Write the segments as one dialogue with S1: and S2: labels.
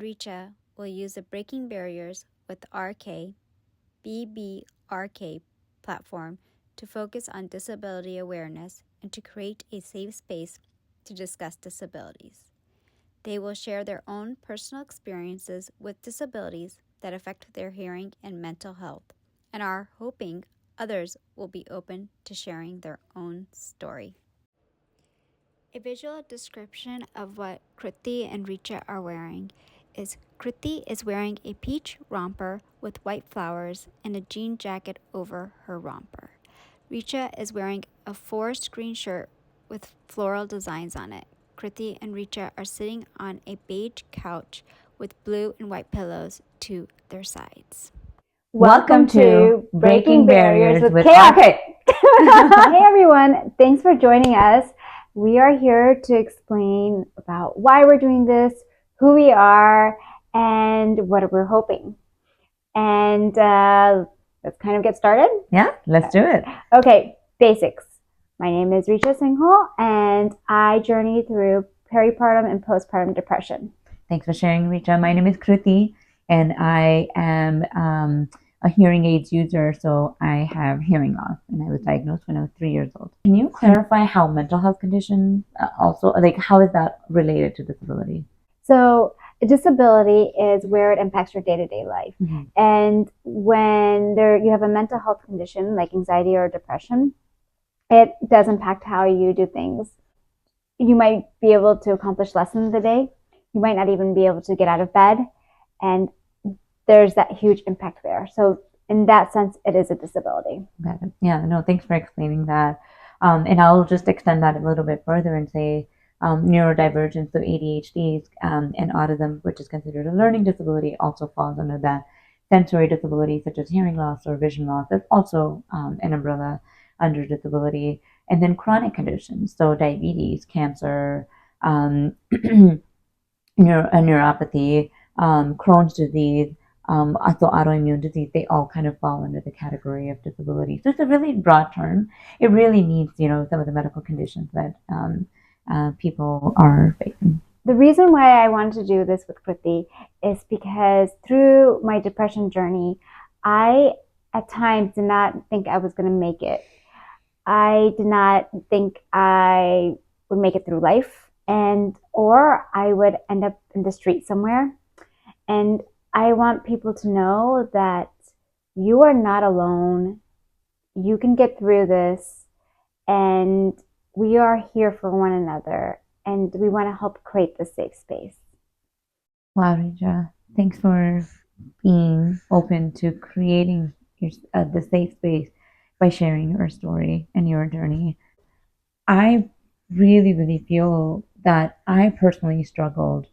S1: and Richa will use the Breaking Barriers with RK, BBRK platform to focus on disability awareness and to create a safe space to discuss disabilities. They will share their own personal experiences with disabilities that affect their hearing and mental health, and are hoping others will be open to sharing their own story. A visual description of what Kriti and Richa are wearing is Kriti is wearing a peach romper with white flowers and a jean jacket over her romper. Richa is wearing a forest green shirt with floral designs on it. Kriti and Richa are sitting on a beige couch with blue and white pillows to their sides.
S2: Welcome to Breaking Barriers with
S3: KRK.
S2: Hey everyone, thanks for joining us. We are here to explain about why we're doing this, who we are, and what we're hoping. And let's kind of get started.
S3: Yeah, let's do it.
S2: Okay, basics. My name is Richa Singhal, and I journeyed through peripartum and postpartum depression.
S3: Thanks for sharing, Richa. My name is Kriti, and I am a hearing aids user, so I have hearing loss, and I was diagnosed when I was 3 years old. Can you clarify how mental health condition also, like how is that related to disability?
S2: So a disability is where it impacts your day-to-day life.
S3: Mm-hmm.
S2: And when you have a mental health condition like anxiety or depression, it does impact how you do things. You might be able to accomplish less in the day. You might not even be able to get out of bed. And there's that huge impact there. So in that sense, it is a disability.
S3: Got it. Yeah, no, thanks for explaining that. And I'll just extend that a little bit further and say neurodivergence, so ADHD and autism, which is considered a learning disability, also falls under that. Sensory disability, such as hearing loss or vision loss, is also an umbrella under disability. And then chronic conditions, so diabetes, cancer, neuropathy, Crohn's disease, also autoimmune disease, they all kind of fall under the category of disability. So it's a really broad term. It really means, some of the medical conditions that people are facing.
S2: The reason why I wanted to do this with Kriti is because through my depression journey, I at times did not think I was going to make it. I did not think I would make it through life, or I would end up in the street somewhere. And I want people to know that you are not alone. You can get through this, and we are here for one another, and we want to help create this safe space.
S3: Wow, Richa, thanks for being open to creating the safe space by sharing your story and your journey. I really, really feel that I personally struggled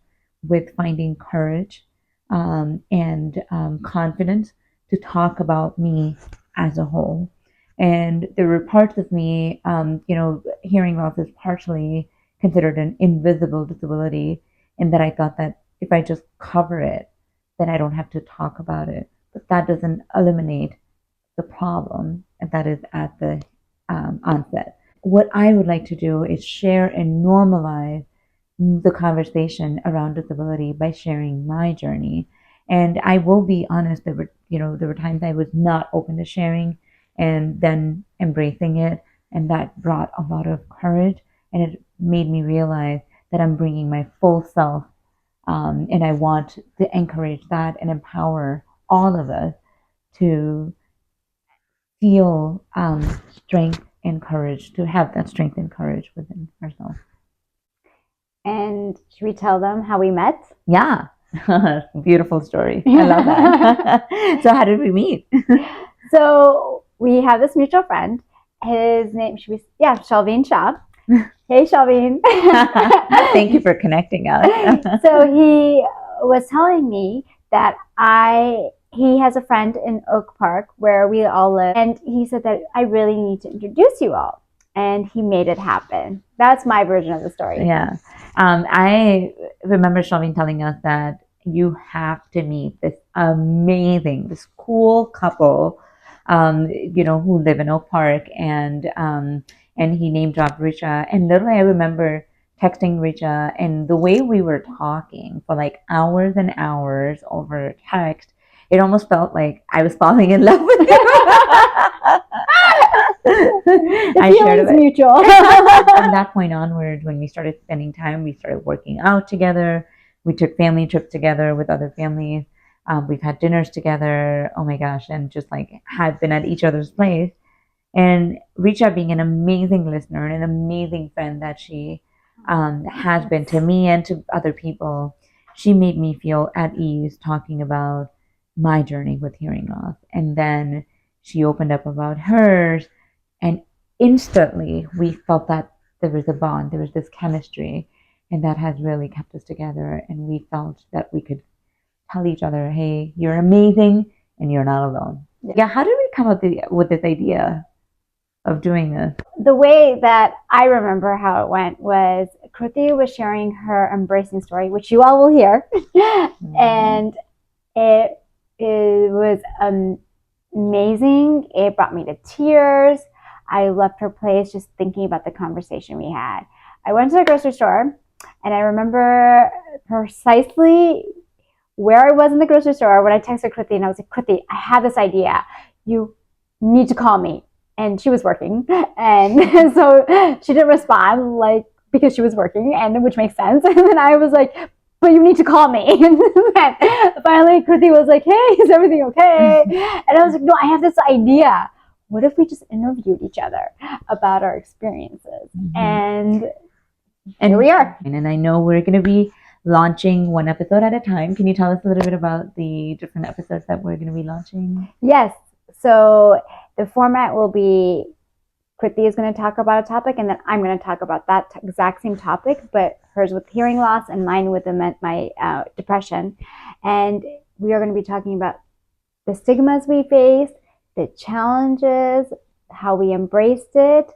S3: with finding courage and confidence to talk about me as a whole. And there were parts of me, hearing loss is partially considered an invisible disability, and that I thought that if I just cover it, then I don't have to talk about it. But that doesn't eliminate the problem that is at the onset. What I would like to do is share and normalize the conversation around disability by sharing my journey. And I will be honest, there were times I was not open to sharing and then embracing it. And that brought a lot of courage, and it made me realize that I'm bringing my full self. And I want to encourage that and empower all of us to feel strength and courage, to have that strength and courage within ourselves.
S2: And should we tell them how we met?
S3: Yeah. Beautiful story. I love that. So how did we meet?
S2: So we have this mutual friend. His name, Shalveen Shah. Hey, Shalveen.
S3: Thank you for connecting us.
S2: So he was telling me that he has a friend in Oak Park where we all live. And he said that I really need to introduce you all. And he made it happen. That's my version of the story.
S3: Yeah. I remember Shalveen telling us that you have to meet this cool couple, who live in Oak Park, and he name dropped Richa. And literally, I remember texting Richa, and the way we were talking for like hours and hours over text, it almost felt like I was falling in love with you.
S2: The feeling's mutual.
S3: From that point onward, when we started spending time, we started working out together. We took family trips together with other families. We've had dinners together. Oh my gosh. And just like had been at each other's place. And Richa being an amazing listener and an amazing friend that she has been to me and to other people, she made me feel at ease talking about my journey with hearing loss. And then she opened up about hers, and instantly we felt that there was a bond, there was this chemistry, and that has really kept us together. And we felt that we could tell each other, hey, you're amazing and you're not alone. Yeah, how did we come up with this idea of doing this?
S2: The way that I remember how it went was Kruti was sharing her embracing story, which you all will hear. And it was amazing. It brought me to tears. I left her place just thinking about the conversation we had. I went to the grocery store, and I remember precisely where I was in the grocery store when I texted Kruti, and I was like, Kruti, I have this idea. You need to call me. And she was working, and so she didn't respond, like, because she was working, and which makes sense. And then I was like, but you need to call me. And then finally Kruti was like, hey, is everything okay? And I was like, no, I have this idea. What if we just interviewed each other about our experiences? And here we are.
S3: And I know we're going to be launching one episode at a time. Can you tell us a little bit about the different episodes that we're going to be launching?
S2: Yes. So the format will be Kruti is going to talk about a topic, and then I'm going to talk about that exact same topic, but hers with hearing loss and mine with my depression. And we are going to be talking about the stigmas we face, the challenges, how we embraced it.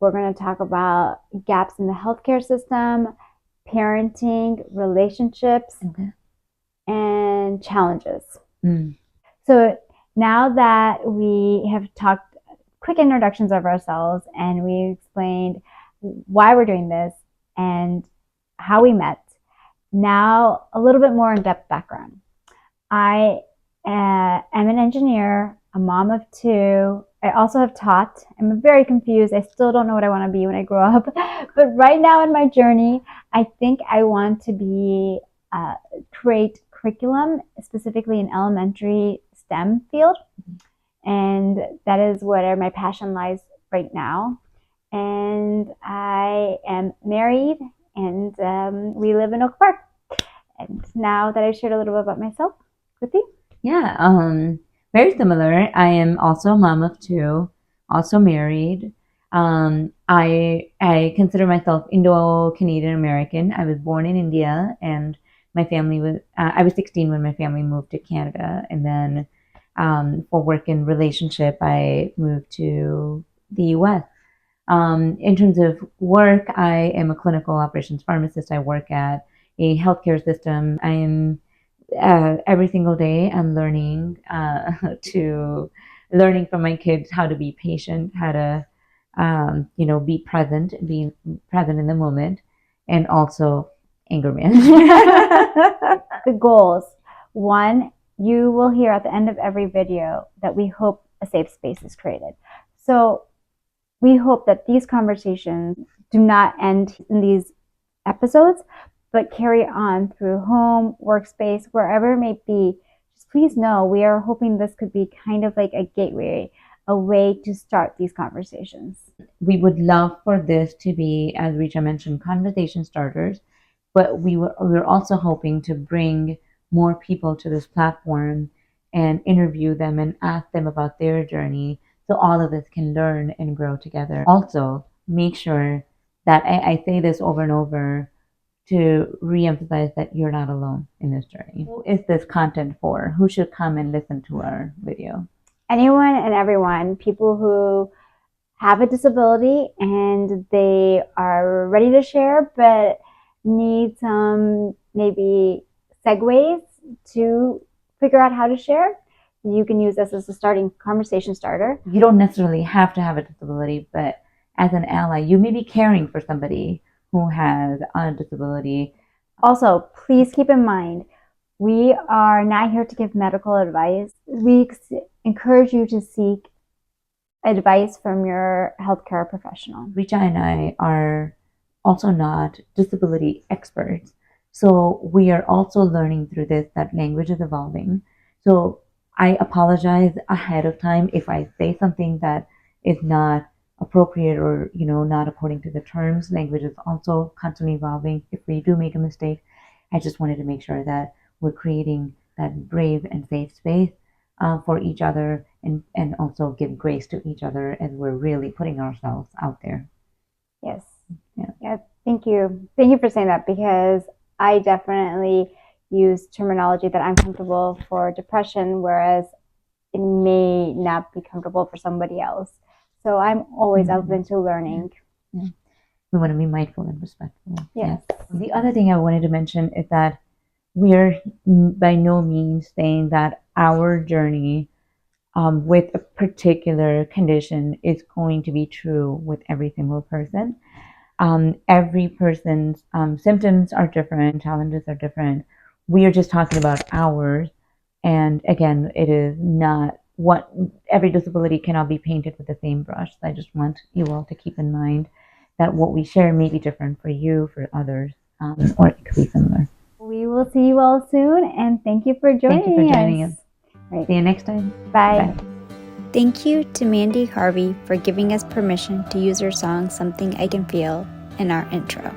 S2: We're going to talk about gaps in the healthcare system, parenting, relationships, and challenges. So now that we have talked quick introductions of ourselves and we explained why we're doing this and how we met, now a little bit more in-depth background. I am an engineer, a mom of two. I also have taught. I'm very confused. I still don't know what I want to be when I grow up. But right now in my journey, I think I want to be create curriculum, specifically in elementary STEM field. And that is where my passion lies right now. And I am married, and we live in Oak Park. And now that I've shared a little bit about myself, Kruti?
S3: Yeah, very similar. I am also a mom of two, also married. I consider myself Indo-Canadian American. I was born in India, and my family was. I was 16 when my family moved to Canada, and then for work and relationship, I moved to the U.S. In terms of work, I am a clinical operations pharmacist. I work at a healthcare system. I am every single day I'm learning learning from my kids how to be patient, how to be present in the moment, and also anger management.
S2: The goals. One, you will hear at the end of every video that we hope a safe space is created. So we hope that these conversations do not end in these episodes, but carry on through home, workspace, wherever it may be. Just please know we are hoping this could be kind of like a gateway, a way to start these conversations.
S3: We would love for this to be, as Richa mentioned, conversation starters, but we're also hoping to bring more people to this platform and interview them and ask them about their journey, so all of us can learn and grow together. Also, make sure that I say this over and over to re-emphasize that you're not alone in this journey. Who is this content for? Who should come and listen to our video?
S2: Anyone and everyone, people who have a disability and they are ready to share but need some maybe segues to figure out how to share. You can use this as a starting conversation starter.
S3: You don't necessarily have to have a disability, but as an ally, you may be caring for somebody who has a disability.
S2: Also, please keep in mind, we are not here to give medical advice. We encourage you to seek advice from your healthcare professional.
S3: Richa and I are also not disability experts. So we are also learning through this that language is evolving. So I apologize ahead of time if I say something that is not appropriate or, not according to the terms. Language is also constantly evolving. If we do make a mistake, I just wanted to make sure that we're creating that brave and safe space for each other, and also give grace to each other as we're really putting ourselves out there.
S2: Yes.
S3: Yeah.
S2: Thank you. Thank you for saying that, because I definitely use terminology that I'm comfortable for depression, whereas it may not be comfortable for somebody else. So I'm always open to learning.
S3: Yeah. We want to be mindful and respectful.
S2: Yes.
S3: The other thing I wanted to mention is that we are by no means saying that our journey with a particular condition is going to be true with every single person. Every person's symptoms are different, challenges are different. We are just talking about ours. And again, it is not what every disability cannot be painted with the same brush. So I just want you all to keep in mind that what we share may be different for you, for others, or it could be similar.
S2: We will see you all soon, and thank you for joining us.
S3: Right. See you next time.
S2: Bye.
S1: Thank you to Mandy Harvey for giving us permission to use her song Something I Can Feel in our intro.